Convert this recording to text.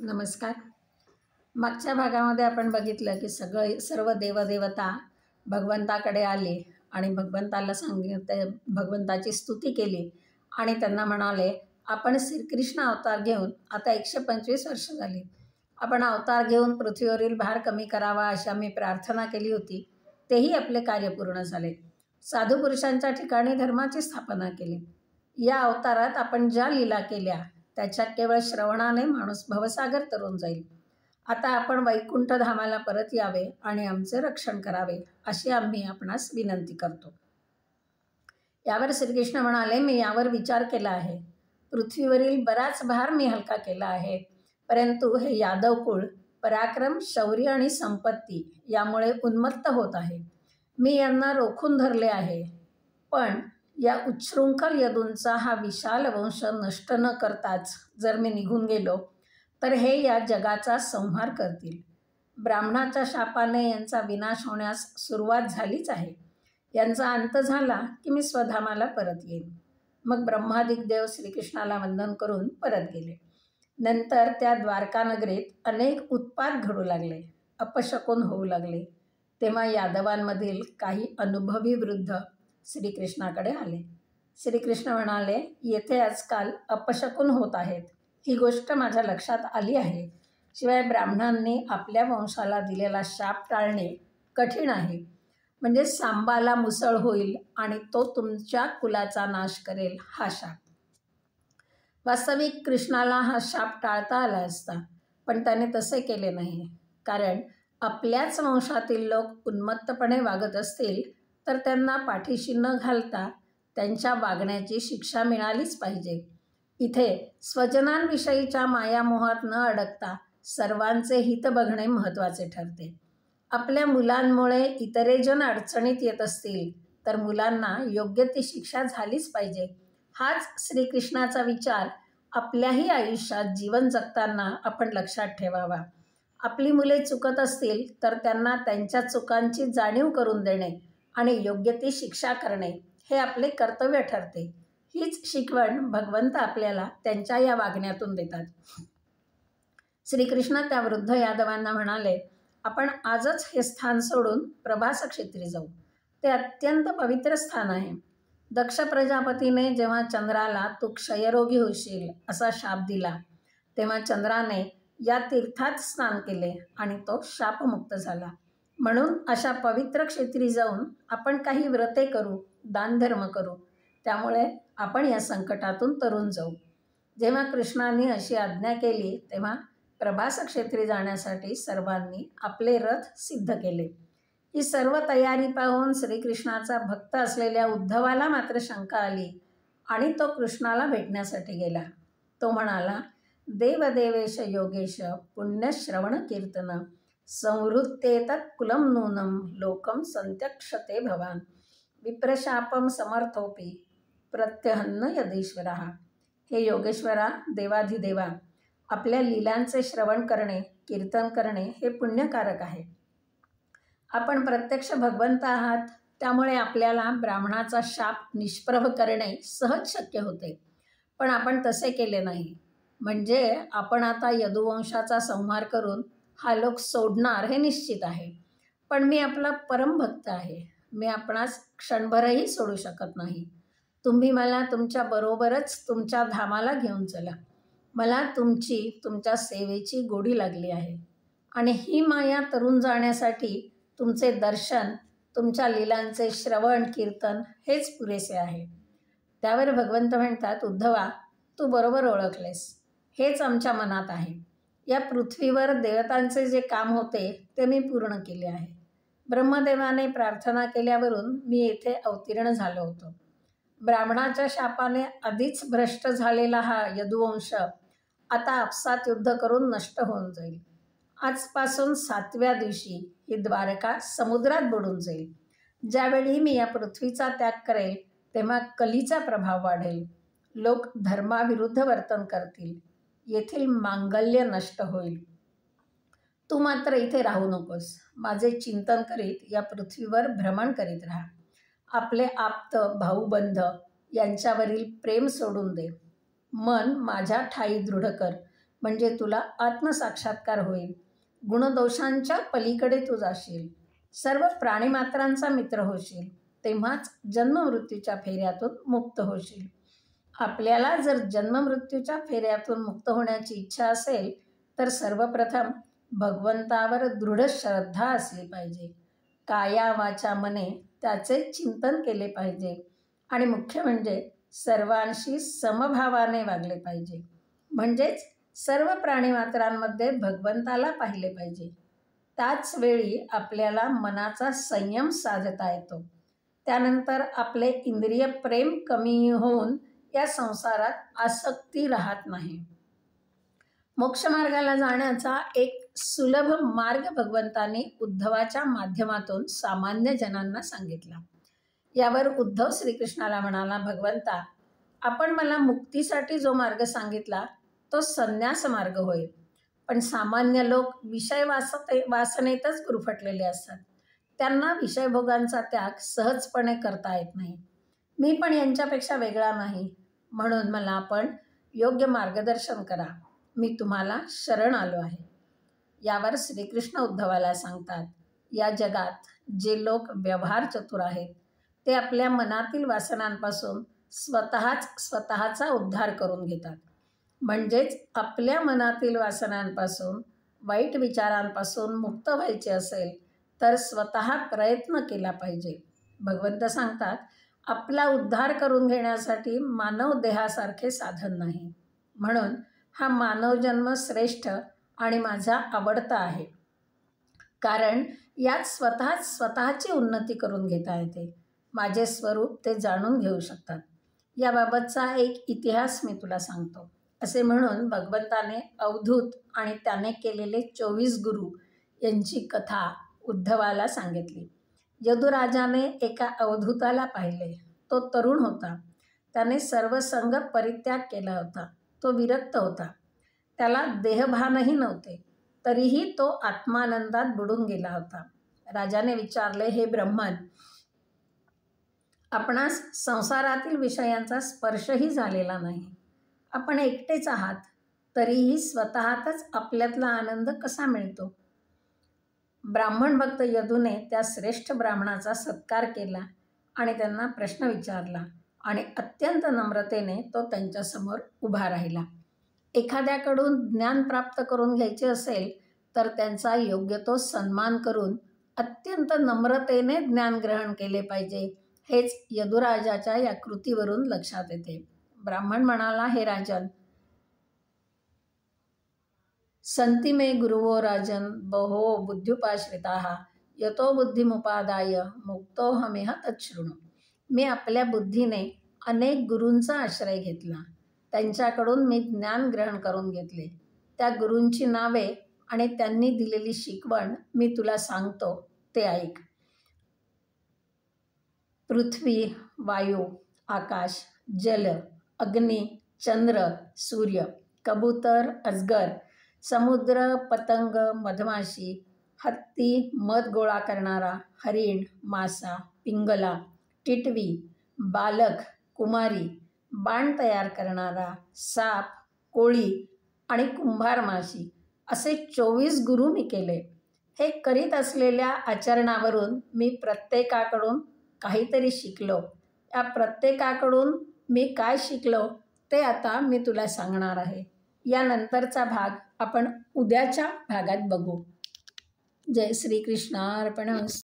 नमस्कार. मागच्या भागामध्ये आपण बघितलं की सर्व देवदेवता भगवंताकडे आले आणि भगवंताला भगवंताची स्तुती केली आणि त्यांना म्हणाले, आपण श्रीकृष्ण अवतार घेऊन आता 125 वर्ष झाली. आपण अवतार घेऊन पृथ्वीवरील भार कमी करावा अशी आम्ही प्रार्थना केली होती. तेही आपले कार्य पूर्ण झाले. साधू पुरुषांच्या ठिकाणी धर्माची स्थापना केली. या अवतारात आपण ज्या लीला केल्या त्याच्या केवळ श्रवणाने माणूस भवसागर तरून जाईल. आता आपण वैकुंठ धामाला परत यावे आणि आमचे रक्षण करावे अशी आम्ही आपणास विनंती करतो. यावर श्रीकृष्ण म्हणाले, मी यावर विचार केला आहे. पृथ्वीवरील बराच भार मी हलका केला आहे, परंतु हे यादव कुळ पराक्रम, शौर्य आणि संपत्ती यामुळे उन्मत्त होत आहे. मी यांना रोखून धरले आहे, पण या उच्छृंखल यदूंचा हा विशाल वंश नष्ट न करताच जर मी निघून गेलो तर हे या जगाचा संहार करतील. ब्राह्मणाच्या शापाने यांचा विनाश होण्यास सुरुवात झालीच आहे. यांचा अंत झाला की मी स्वधामाला परत येईन. मग ब्रह्मादिक देव श्रीकृष्णाला वंदन करून परत गेले. नंतर त्या द्वारका नगरीत अनेक उत्पात घडू लागले, अपशकुन होऊ लागले. तेव्हा यादवांमधील काही अनुभवी वृद्ध श्रीकृष्णाकडे आले. श्रीकृष्ण म्हणाले, येथे आजकाल अपशकुन होत आहेत. ही गोष्ट माझ्या लक्षात आली आहे. शिवाय ब्राह्मणांनी आपल्या वंशाला दिलेला शाप टाळणे कठीण आहे. म्हणजे सांबाला मुसळ होईल आणि तो तुमच्या कुलाचा नाश करेल हा शाप. वास्तविक कृष्णाला हा शाप टाळता आला असता, पण त्याने तसे केले नाही. कारण आपल्याच वंशातील लोक उन्मत्तपणे वागत असतील तर त्यांना पाठीशी न घालता त्यांच्या वागण्याची शिक्षा मिळालीच पाहिजे. इथे स्वजनांविषयीच्या मायामोहात न अडकता सर्वांचे हित बघणे महत्त्वाचे ठरते. आपल्या मुलांमुळे इतरेजण अडचणीत येत असतील तर मुलांना योग्य ती शिक्षा झालीच पाहिजे. हाच श्रीकृष्णाचा विचार आपल्याही आयुष्यात जीवन जगताना आपण लक्षात ठेवावा. आपली मुले चुकत असतील तर त्यांना त्यांच्या चुकांची जाणीव करून देणे आणि योग्य ती शिक्षा करणे हे आपले कर्तव्य ठरते. हीच शिकवण भगवंत आपल्याला त्यांच्या या वागण्यातून देतात. श्रीकृष्ण त्या वृद्ध यादवांना म्हणाले, आपण आजच हे स्थान सोडून प्रभास क्षेत्री जाऊ. ते अत्यंत पवित्र स्थान आहे. दक्ष प्रजापतीने जेव्हा चंद्राला तू क्षयरोगी होशील असा शाप दिला, तेव्हा चंद्राने या तीर्थात स्नान केले आणि तो शापमुक्त झाला. म्हणून अशा पवित्र क्षेत्री जाऊन आपण काही व्रते करू, दानधर्म करू. त्यामुळे आपण या संकटातून तरून जाऊ. जेव्हा कृष्णाने अशी आज्ञा केली तेव्हा प्रभास क्षेत्री जाण्यासाठी सर्वांनी आपले रथ सिद्ध केले. ही सर्व तयारी पाहून श्रीकृष्णाचा भक्त असलेल्या उद्धवाला मात्र शंका आली आणि तो कृष्णाला भेटण्यासाठी गेला. तो म्हणाला, देवदेवेश योगेश पुण्यश्रवण कीर्तन संवृत्तेतत् कुलं नूनं लोकं संत्यक्षते भवान विप्रशापम समर्थोपि प्रत्यहन्न यदीश्वरः. हे योगेश्वरा, देवाधिदेवा, आपल्या लीलांचे श्रवण करणे, कीर्तन करणे हे पुण्यकारक आहे. आपण प्रत्यक्ष भगवंत आहात, त्यामुळे आपल्याला ब्राह्मणाचा शाप निष्प्रभ करणे सहज शक्य होते. पण आपण तसे केले नाही. म्हणजे आपण आता यदुवंशाचा संहार करून हा लोक सोडणार हे निश्चित आहे. पण मी आपला परमभक्त आहे. मी आपणास क्षणभरही सोडू शकत नाही. तुम्ही मला तुमच्या बरोबरच तुमच्या धामाला घेऊन चला. मला तुमच्या सेवेची गोडी लागली आहे आणि ही माया तरून जाण्यासाठी तुमचे दर्शन, तुमच्या लीलांचे श्रवण कीर्तन हेच पुरेसे आहे. त्यावर भगवंत म्हणतात, उद्धवा, तू बरोबर ओळखलेस. हेच आमच्या मनात आहे. या पृथ्वीवर देवतांचे जे काम होते ते मी पूर्ण केले आहे. ब्रह्मदेवाने प्रार्थना केल्यावरून मी येथे अवतीर्ण झालो होतो. ब्राह्मणाच्या शापाने आधीच भ्रष्ट झालेला हा यदुवंश आता आपसात युद्ध करून नष्ट होऊन जाईल. आजपासून 7व्या दिवशी ही द्वारका समुद्रात बुडून जाईल. ज्यावेळी मी या पृथ्वीचा त्याग करेल तेव्हा कलीचा प्रभाव वाढेल. लोक धर्माविरुद्ध वर्तन करतील. येथील मांगल्य नष्ट होईल. तू मात्र इथे राहू नकोस. माझे चिंतन करीत या पृथ्वीवर भ्रमण करीत राहा. आपले आप्त भाऊबंध यांच्यावरील प्रेम सोडून दे. मन माझ्या ठायी दृढ कर. म्हणजे तुला आत्मसाक्षात्कार होईल. गुणदोषांच्या पलीकडे तू जाशील. सर्व प्राणीमात्रांचा मित्र होशील. तेव्हाच जन्ममृत्यूच्या फेऱ्यातून मुक्त होशील. आपल्याला जर जन्ममृत्यूच्या फेऱ्यातून मुक्त होण्याची इच्छा असेल तर सर्वप्रथम भगवंतावर दृढ श्रद्धा असली पाहिजे. काया वाचा मने त्याचे चिंतन केले पाहिजे आणि मुख्य म्हणजे सर्वांशी समभावाने वागले पाहिजे. म्हणजेच सर्व प्राणीमात्रांमध्ये भगवंताला पाहिले पाहिजे. त्याच वेळी आपल्याला मनाचा संयम साधता येतो. त्यानंतर आपले इंद्रिय प्रेम कमी होऊन या संसारात आसक्ती राहत नाही. मोक्षमार्गाला जाण्याचा एक सुलभ मार्ग भगवंतांनी उद्धवाच्या माध्यमातून सामान्य जनांना सांगितला. यावर उद्धव श्रीकृष्णाला म्हणाला, भगवंता, आपण मला मुक्तीसाठी जो मार्ग सांगितला तो संन्यास मार्ग होईल. पण सामान्य लोक विषय वासनेतच गुरफटलेले असतात. त्यांना विषयभोगांचा त्याग सहजपणे करता येत नाही. मी पण यांच्यापेक्षा वेगळा नाही. म्हणून मला आपण योग्य मार्गदर्शन करा. मी तुम्हाला शरण आलो आहे. यावर श्रीकृष्ण उद्धवाला सांगतात, या जगात जे लोक व्यवहार चतुर आहेत ते आपल्या मनातील वासनांपासून स्वतःचा उद्धार करून घेतात. म्हणजेच आपल्या मनातील वासनांपासून, वाईट विचारांपासून मुक्त व्हायचे असेल तर स्वतः प्रयत्न केला पाहिजे. भगवंत सांगतात, आपला उद्धार करून घेण्यासाठी मानव देहासारखे साधन नाही. म्हणून हा मानवजन्म श्रेष्ठ आणि माझा आवडता आहे. कारण यात स्वतःची उन्नती करून घेता येते. माझे स्वरूप ते जाणून घेऊ शकतात. याबाबतचा एक इतिहास मी तुला सांगतो. असे म्हणून भगवंताने अवधूत आणि त्याने केलेले 24 गुरु यांची कथा उद्धवाला सांगितली. यदुराजाने एका अवधूताला पाहिले. तो तरुण होता. त्याने सर्व संग परित्याग केला होता. तो विरक्त होता. त्याला देहभानही नव्हते. तरीही तो आत्मानंदात बुडून गेला होता. राजाने विचारले, हे ब्रह्मन, आपणास संसारातील विषयांचा स्पर्शही झालेला नाही. आपण एकटेच आहात. तरीही स्वतःतच आपल्यातला आनंद कसा मिळतो? ब्राह्मण भक्त यदूने त्या श्रेष्ठ ब्राह्मणाचा सत्कार केला आणि त्यांना प्रश्न विचारला आणि अत्यंत नम्रतेने तो त्यांच्यासमोर उभा राहिला. एखाद्याकडून ज्ञान प्राप्त करून घ्यायचे असेल तर त्यांचा योग्य तो सन्मान करून अत्यंत नम्रतेने ज्ञान ग्रहण केले पाहिजे. हेच यदुराजाच्या या कृतीवरून लक्षात येते. ब्राह्मण म्हणाला, हे राजन, संति मे गुरुवो राजन बहो बुद्ध्युपाश्रिताः यतो बुद्धिमुपादाय मुक्तोऽहमिह तच्छृणु. मी आपल्या बुद्धीने अनेक गुरूंचा आश्रय घेतला. त्यांच्याकडून मी ज्ञान ग्रहण करून घेतले. त्या गुरूंची नावे आणि त्यांनी दिलेली शिकवण मी तुला सांगतो, ते ऐक. पृथ्वी, वायू, आकाश, जल, अग्नी, चंद्र, सूर्य, कबूतर, अजगर, समुद्र, पतंग, मधमाशी, हत्ती, मध गोळा करणारा, हरिण, मासा, पिंगला, टिटवी, बालक, कुमारी, बाण तयार करणारा, साप, कोळी आणि कुंभार माशी असे 24 गुरु मी केले. हे करीत असलेल्या आचरणावरून मी प्रत्येकाकडून काहीतरी शिकलो. या प्रत्येकाकडून मी काय शिकलो ते आता मी तुला सांगणार आहे. यानंतरचा भाग आपण उद्याच्या भागात बघू. जय श्रीकृष्णार्पणमस्तु.